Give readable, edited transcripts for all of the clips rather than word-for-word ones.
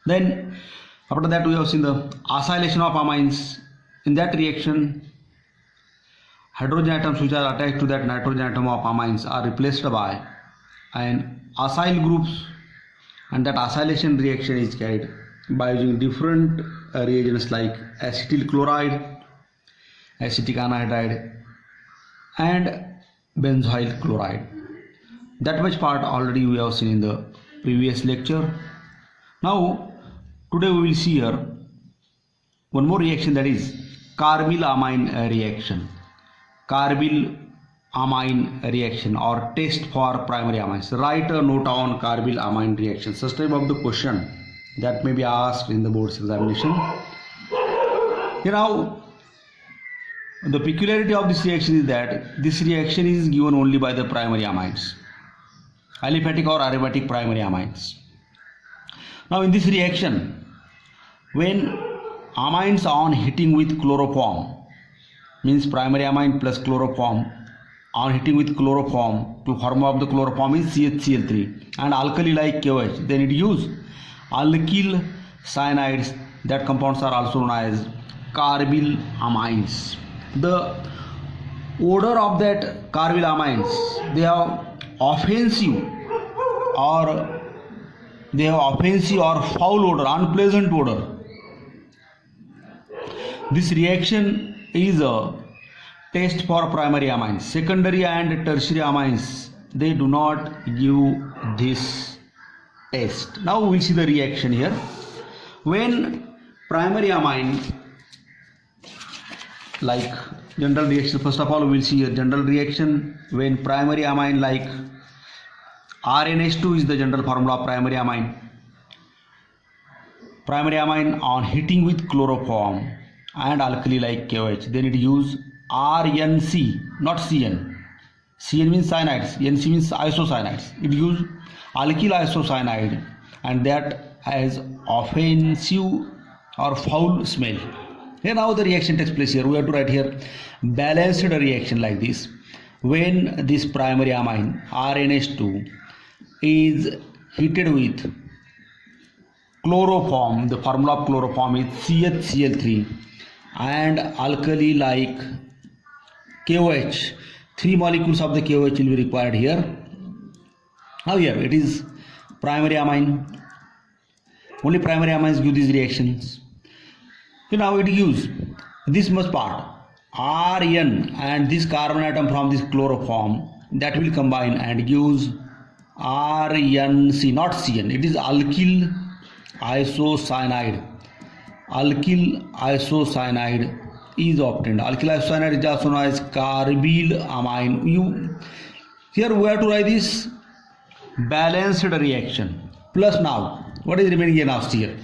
Then after that we have seen the acylation of amines. In that reaction, hydrogen atoms which are attached to that nitrogen atom of amines are replaced by an acyl groups, and that acylation reaction is carried by using different reagents like acetyl chloride, acetic anhydride and benzoyl chloride. That much part already we have seen in the previous lecture. Now today we will see here one more reaction, that is carbylamine reaction. Carbylamine reaction or test for primary amines. Write a note on carbylamine reaction. Such type of the question that may be asked in the board's examination. Here now, the peculiarity of this reaction is that this reaction is given only by the primary amines, aliphatic or aromatic primary amines. Now in this reaction, when amines on heating with chloroform, means primary amine plus chloroform on heating with chloroform, to form of the chloroform is CHCl3 and alkali like KOH, then it use alkyl cyanides. That compounds are also known as carbylamines. The odor of that carbylamines, they have offensive or foul odor, unpleasant odor. This reaction is a test for primary amines. Secondary and tertiary amines, they do not give this test. Now we will see the reaction here. When primary amine, like general reaction, first of all we will see a general reaction. When primary amine like RNH2 is the general formula of primary amine. Primary amine on heating with chloroform and alkali like KOH, then it use RNC, not CN. CN means cyanides, NC means isocyanides. It use alkyl isocyanide, and that has offensive or foul smell. Here now the reaction takes place here. We have to write here balanced reaction like this. When this primary amine RNH2 is heated with chloroform, the formula of chloroform is CHCl3 and alkali like KOH. 3 molecules of the KOH will be required here. Now here it is primary amine. Only primary amines give these reactions. So now it gives this much part Rn and this carbon atom from this chloroform, that will combine and gives RNC, not CN. It is alkyl isocyanide. Alkyl isocyanide is obtained. Alkyl isocyanide is also known as carbylamine. Here we have to write this balanced reaction. Plus now, what is remaining here now here?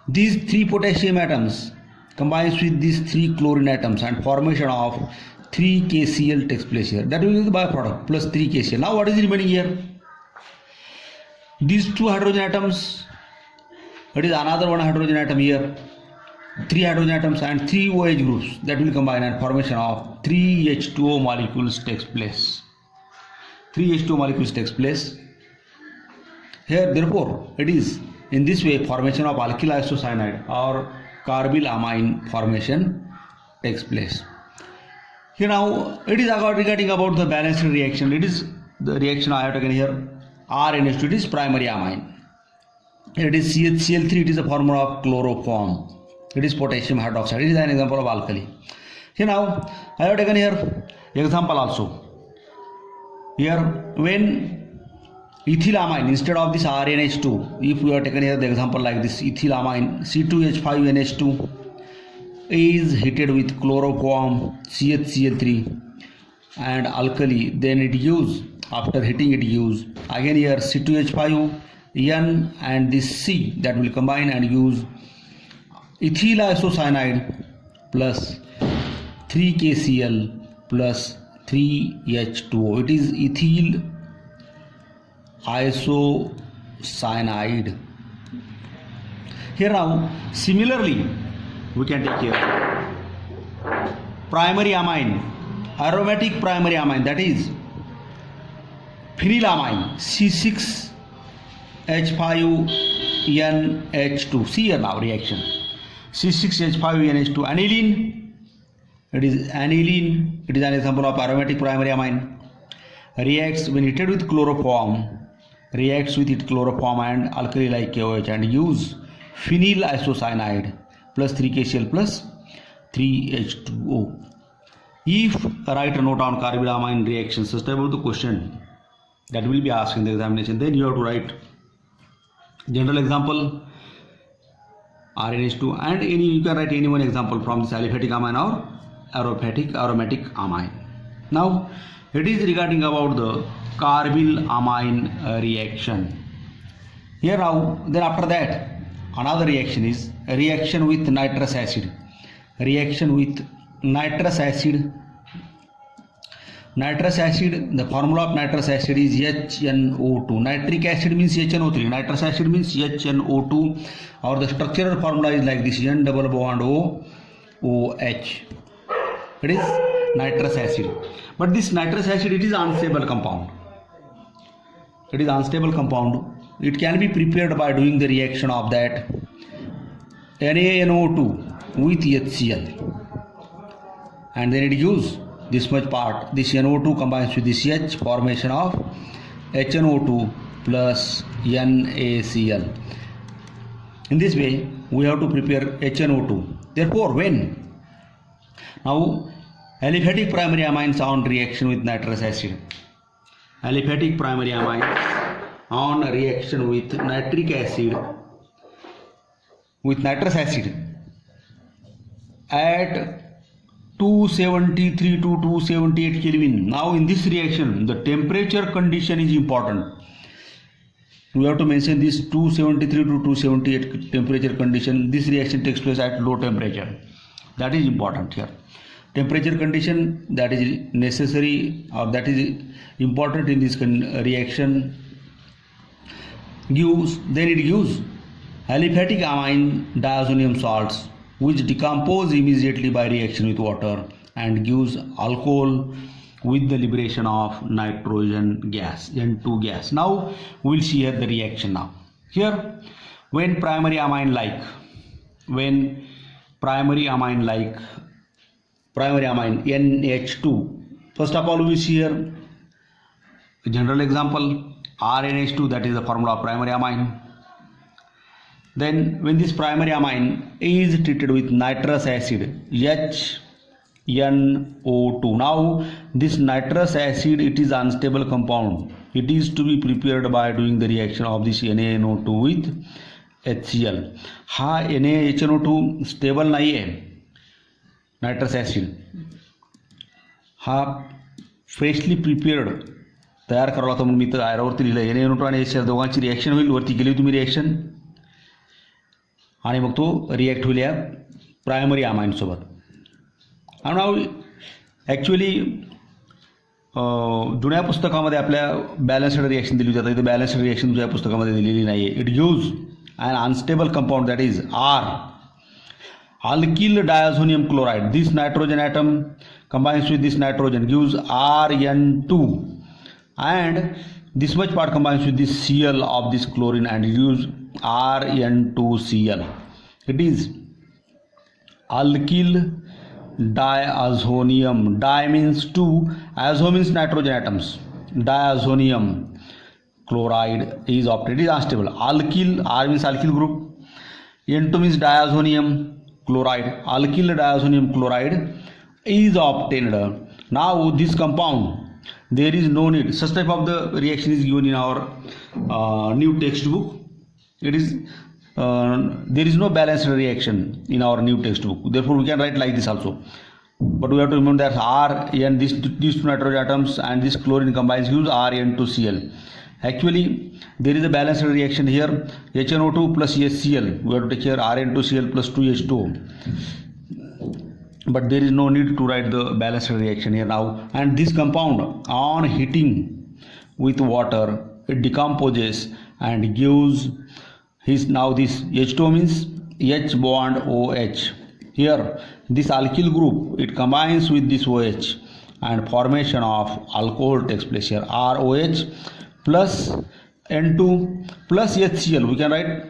These 3 potassium atoms combines with these 3 chlorine atoms and formation of 3 KCl takes place here. That will be the byproduct plus 3 KCl. Now what is remaining here? These 2 hydrogen atoms, that is another 1 hydrogen atom here, 3 hydrogen atoms and 3 OH groups, that will combine and formation of 3 H2O molecules takes place. 3 H2O molecules takes place. Here therefore it is in this way formation of alkyl isocyanide or carbylamine formation takes place. Here now it is regarding about the balanced reaction. It is the reaction I have taken here. RNH2, it is primary amine. Here it is CHCl3, it is a formula of chloroform. It is potassium hydroxide. It is an example of alkali. Here now I have taken here example also. Here when ethylamine instead of this RNH2, if we have taken here the example like this, ethylamine C2H5NH2 is heated with chloroform CHCl3 and alkali, then it gives, after heating it gives again here C2H5N and this C, that will combine and use ethyl isocyanide plus 3 KCl plus 3 H2O. It is ethyl isocyanide. Here now similarly we can take here primary amine, aromatic primary amine, that is phenylamine C6H5 NH2. See here now reaction. C6H5NH2 aniline. It is aniline. It is an example of aromatic primary amine. Reacts when heated with chloroform. Reacts with its chloroform and alkali like KOH and use phenyl isocyanide plus 3KCl plus 3H2O. If write a note on carbylamine reaction, such type of the question that will be asked in the examination, then you have to write general example RNH2 and you can write any one example from this aliphatic amine or aromatic amine. Now it is regarding about the carbylamine reaction. Here now, then after that another reaction is a reaction with nitrous acid. Reaction with nitrous acid. Nitrous acid, the formula of nitrous acid is HNO2. Nitric acid means HNO3. Nitrous acid means HNO2. Or the structural formula is like this: N double bond O OH. It is nitrous acid. But this nitrous acid, it is unstable compound. It is unstable compound. It can be prepared by doing the reaction of that NaNO2 with HCl. And then it gives this much part. This NO2 combines with this H, formation of HNO2 plus NaCl. In this way, we have to prepare HNO2. Therefore, when now aliphatic primary amines on reaction with nitrous acid, aliphatic primary amines on reaction with nitric acid with nitrous acid at 273 to 278 Kelvin. Now in this reaction, the temperature condition is important. We have to mention this 273 to 278 temperature condition. This reaction takes place at low temperature. That is important here. Temperature condition that is necessary or that is important in this reaction gives, then it gives aliphatic amine diazonium salts which decompose immediately by reaction with water and gives alcohol with the liberation of nitrogen gas, N2 gas. Now we will see here the reaction now. Here when primary amine like NH2, first of all we see here a general example RNH2, that is the formula of primary amine. Then when this primary amine is treated with nitrous acid HNO2, now this nitrous acid, it is unstable compound. It is to be prepared by doing the reaction of this NaNO2 with HCl. हा NaHNO2 stable नाही आहे. Nitrous acid हा freshly prepared तयार करावा लागतो. म्हणून मी तर आयरावरती लिहिलं NaNO2 आणि HCl दोघांची रिॲक्शन होईल. वरती केली तुम्ही रिॲक्शन आणि मग तो रिॲक्ट होईल या प्रायमरी अमाइनसोबत. आणि ॲक्च्युली जुन्या पुस्तकामध्ये आपल्या बॅलन्स्ड रिॲक्शन दिली जाते. इथे बॅलन्स्ड रिॲक्शन जुन्या पुस्तकामध्ये दिलेली नाही आहे. It gives an unstable compound, that is R, alkyl diazonium chloride. This nitrogen atom combines with this nitrogen, gives RN2, and this much part combines with this Cl of this chlorine and gives RN2Cl. It is alkyl diazonium. Di means two, azo means nitrogen atoms. Diazonium chloride is obtained. It is unstable. Alkyl, R means alkyl group, N2 means diazonium chloride. Alkyl diazonium chloride is obtained. Now this compound, there is no need. Such type of the reaction is given in our new textbook. It is there is no balanced reaction in our new textbook. Therefore we can write like this also. But we have to remember that R and these two nitrogen atoms and this chlorine combines gives RN2Cl. Actually there is a balanced reaction here, HNO2 plus HCl. We have to take here RN2Cl plus 2H2O. But there is no need to write the balanced reaction here now. And this compound on heating with water, it decomposes and gives his, now this H2O means H bond OH. Here this alkyl group, it combines with this OH and formation of alcohol takes place here. ROH plus N2 plus HCl. We can write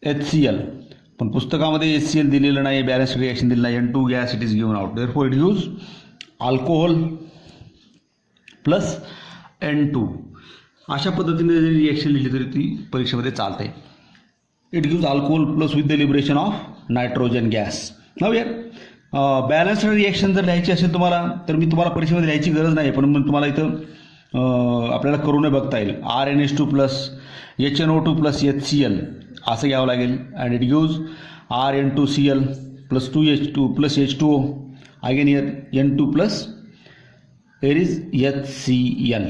HCl, पण पुस्तकामध्ये HCl दिलेलं नाही, balanced reaction दिलेलं नाही, N2 gas it is given out. Therefore it use alcohol plus N2. अशा पद्धतीने जरी reaction लिहिली तरी ती परीक्षेमध्ये चालते. It gives alcohol plus with the liberation of nitrogen gas. नाव यार बॅलन्स्ड रिॲक्शन जर लिहायची असेल तुम्हाला तर मी तुम्हाला परीक्षेमध्ये लिहायची गरज नाही, पण मग तुम्हाला इथं आपल्याला करून बघता येईल. RnH2 plus HNO2 plus HCl असं घ्यावं लागेल. And it gives RN2Cl plus 2H2 plus H2O. Again here N2 plus here is HCl.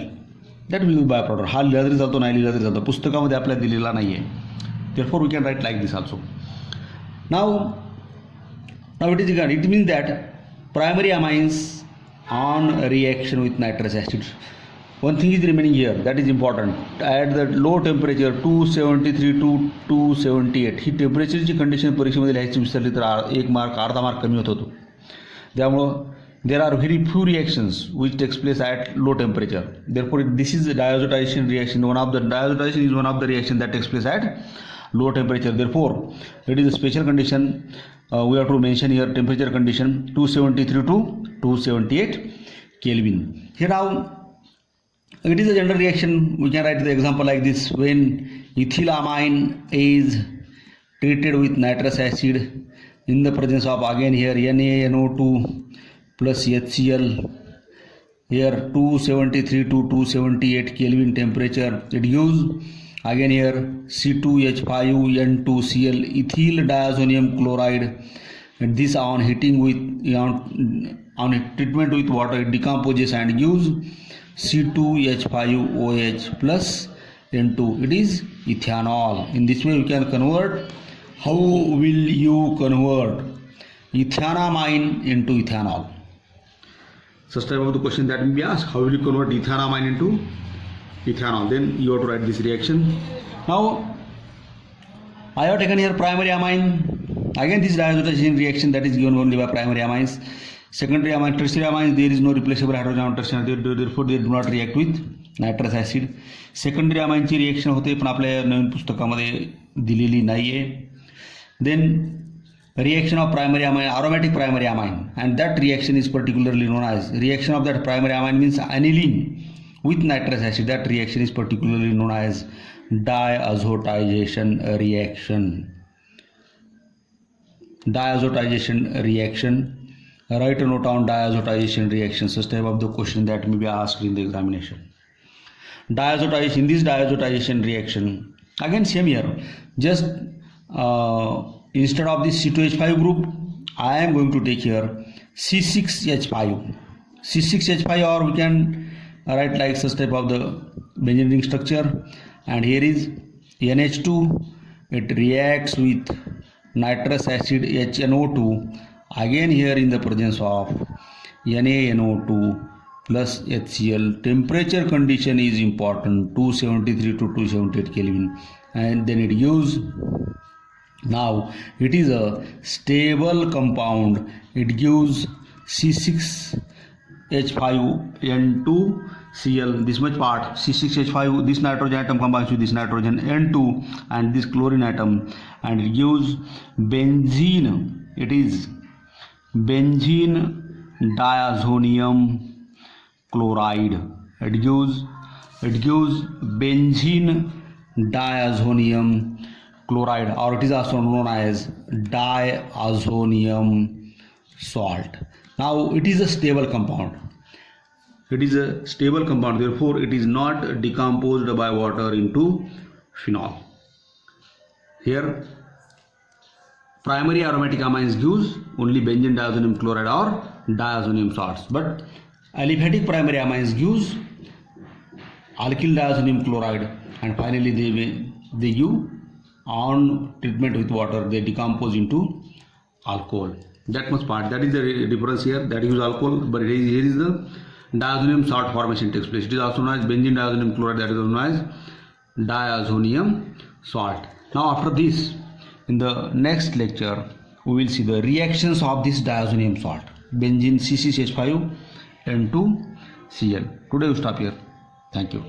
That will be bye product. हा लिहिला तरी चालतो, नाही लिहिला तरी चालतो, पुस्तकामध्ये आपल्याला दिलेला नाही आहे. therefore we can write like this also. Now it is again, it means that primary amines on reaction with nitrous acid. One thing is remaining here, that is important. At the low temperature 273 to 278 he टेम्परेचरची condition परीक्षेमध्ये लिहायची विसरली तर एक mark अर्धा mark कमी होत होतो. त्यामुळं there are very few reactions which takes place at low temperature. Therefore this is a diazotization reaction. Diazotization is one of the reaction that takes place at low temperature. Therefore it is a special condition we have to mention here, temperature condition 273 to 278 Kelvin. Here now it is a general reaction. We can write the example like this: when ethylamine is treated with nitrous acid in the presence of again here NaNO2 plus HCl, here 273 to 278 Kelvin temperature. It gives again here C2H5N2Cl ethyl diazonium chloride, and this on heating with on treatment with water it decomposes and gives C2H5OH plus N2. It is ethanol. In this way you can convert. How will you convert ethanamine into ethanol? Such type of the question that will be asked. How will you convert ethanamine into ethanol? Then you have to write this reaction. Now I have taken here primary amine. Again this diazotization reaction that is given only by primary amines. Secondary amine, tertiary amines, there is no replaceable hydrogen on tertiary, therefore they do not react with nitrous acid. Secondary amine ची reaction होते पण आपल्या नवीन पुस्तकामध्ये दिलेली नाहीये. Then reaction of primary amine, aromatic primary amine, and that reaction is particularly known as reaction of that primary amine means aniline with nitrous acid. That reaction is particularly known as diazotization reaction. Diazotization reaction. Write a note on diazotization reaction. Such type of the question that may be asked in the examination. Diazotization. This diazotization reaction again same here. Just instead of this C2H5 group, I am going to take here C6H5. C6H5, or we can write like such type of the benzene ring structure. And here is NH2. It reacts with nitrous acid HNO2. Again here in the presence of NaNO2 plus HCl. Temperature condition is important, 273 to 278 Kelvin. And then it gives. Now it is a stable compound. It gives C6H5N2Cl. This much part C6H5, this nitrogen atom combines with this nitrogen N2 and this chlorine atom, and it gives benzene. It is benzene diazonium chloride. It gives benzene diazonium chloride, or it is also known as diazonium salt. Now it is a stable compound. It is a stable compound, therefore it is not decomposed by water into phenol. Here primary aromatic amines gives only benzene diazonium chloride or diazonium salts, but aliphatic primary amines gives alkyl diazonium chloride, and finally they give on treatment with water they decompose into alcohol. That much part, that is the difference here. That is alcohol, but here is the diazonium salt formation takes place. It is also known as benzene diazonium chloride, that is also known as diazonium salt. Now after this, in the next lecture we will see the reactions of this diazonium salt, benzene C6H5N2Cl. Today we stop here. Thank you.